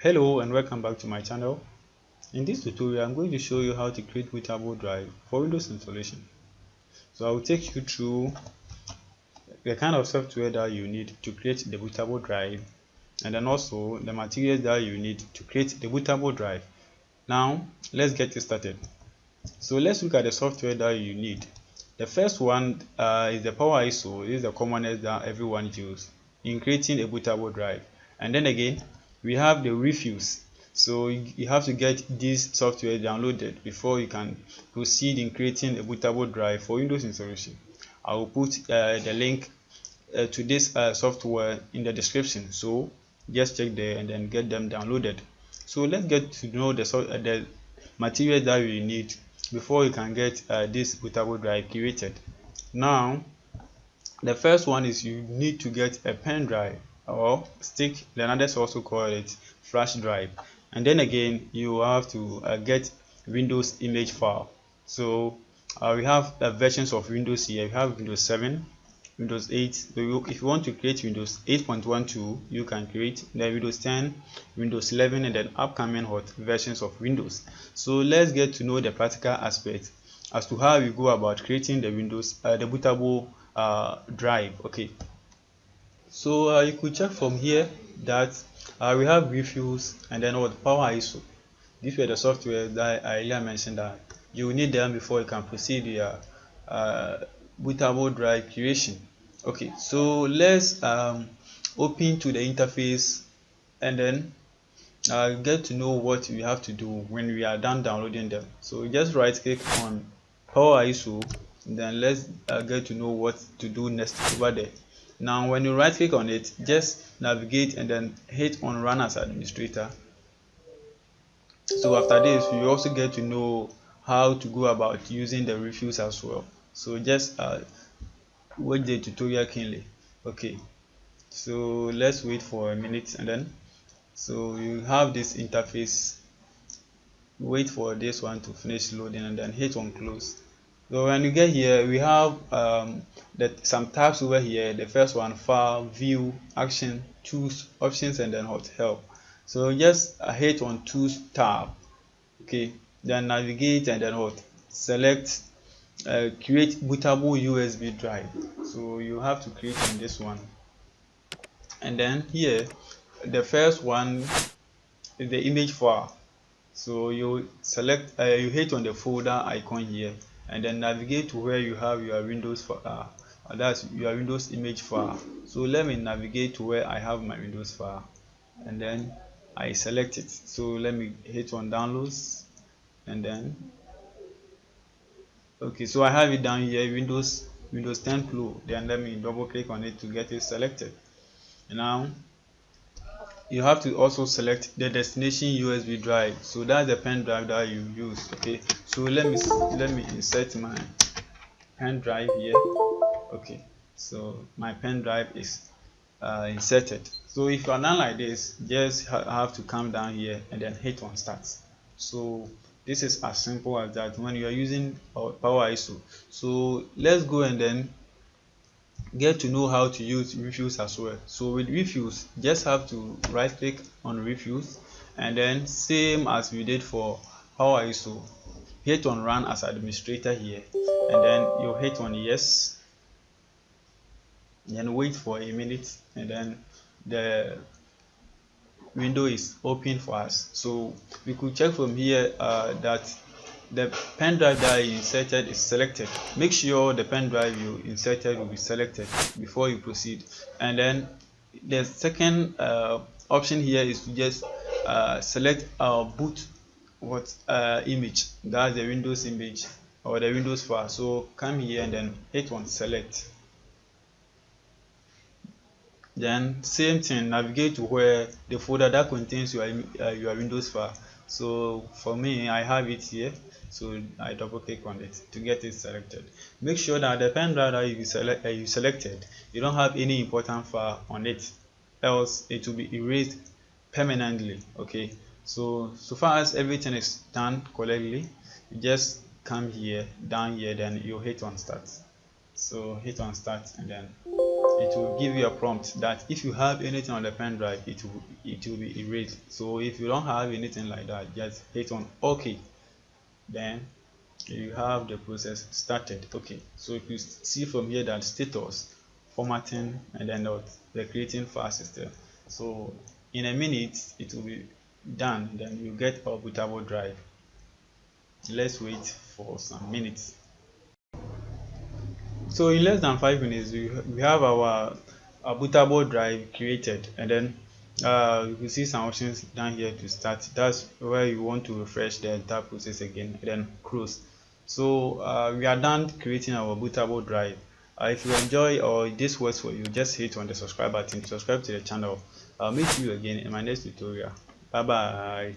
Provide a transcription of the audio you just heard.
Hello and welcome back to my channel. In this tutorial I'm going to show you how to create bootable drive for Windows installation. So I will take you through the kind of software that you need to create the bootable drive, and then also the materials that you need to create the bootable drive. Now let's get it started. So let's look at the software that you need. The first one is the Power ISO. This is the commonest that everyone uses in creating a bootable drive. And then again, we have the Refuse. So you have to get this software downloaded before you can proceed in creating a bootable drive for Windows installation. I will put the link to this software in the description. So just check there and then get them downloaded. So let's get to know the material that we need before you can get this bootable drive created. Now the first one is you need to get a pen drive or stick, then others also call it flash drive, and then again you have to get Windows image file. So we have versions of Windows here. We have Windows 7, Windows 8. So if you want to create Windows 8.12, you can create, then Windows 10, Windows 11, and then upcoming hot versions of Windows. So let's get to know the practical aspect as to how you go about creating the the bootable drive. Okay, so you could check from here that we have Refuse and then what Power ISO. These were the software that I earlier mentioned that you need them before you can proceed your bootable drive creation. Okay, so let's open to the interface and then get to know what we have to do when we are done downloading them. So just right click on Power ISO, then let's get to know what to do next over there. Now when you right click on it, just navigate and then hit on Run as Administrator. So after this, you also get to know how to go about using the Refuse as well. So just watch the tutorial keenly. Okay, so let's wait for a minute and then so you have this interface. Wait for this one to finish loading and then hit on close. So when you get here, we have some tabs over here. The first one, File, View, Action, Tools, Options, and then Hot Help. So just hit on Tools tab. Okay, then navigate and then what? Select create bootable USB drive. So you have to create on this one, and then here the first one is the image file. So you select, you hit on the folder icon here, and then navigate to where you have your Windows file. That's your Windows image file. So let me navigate to where I have my Windows file, and then I select it. So let me hit on downloads, and then okay, so I have it down here, Windows 10 Pro. Then let me double click on it to get it selected. Now you have to also select the destination USB drive. So that's the pen drive that you use. Okay, so let me insert my pen drive here. Okay, so my pen drive is inserted. So if you are done like this, just have to come down here and then hit on start. So this is as simple as that when you are using Power ISO. So let's go and then get to know how to use Refuse as well. So with Refuse, just have to right click on Refuse, and then same as we did for Power ISO, hit on Run as Administrator here, and then you hit on Yes, then wait for a minute, and then the window is open for us. So we could check from here that the pen drive that you inserted is selected. Make sure the pen drive you inserted will be selected before you proceed. And then the second option here is to just select our boot image. That's the Windows image or the Windows file. So come here and then hit on select. Then same thing, navigate to where the folder that contains your Windows file. So for me, I have it here, so I double click on it to get it selected. Make sure that the pen drive that you selected, you don't have any important file on it, else it will be erased permanently. Okay, so far as everything is done correctly, you just come here, down here, then you hit on start. So hit on start, and then it will give you a prompt that if you have anything on the pen drive, it will be erased. So if you don't have anything like that, just hit on OK. Then you have the process started. Okay, so if you see from here that status, formatting, and then the creating file system. So in a minute it will be done, then you get a bootable drive. Let's wait for some minutes. So in less than 5 minutes we have our bootable drive created, and then you will see some options down here to start. That's where you want to refresh the entire process again and then close. So we are done creating our bootable drive. If you enjoy or this works for you, just hit on the subscribe button to subscribe to the channel. I'll meet you again in my next tutorial. Bye bye.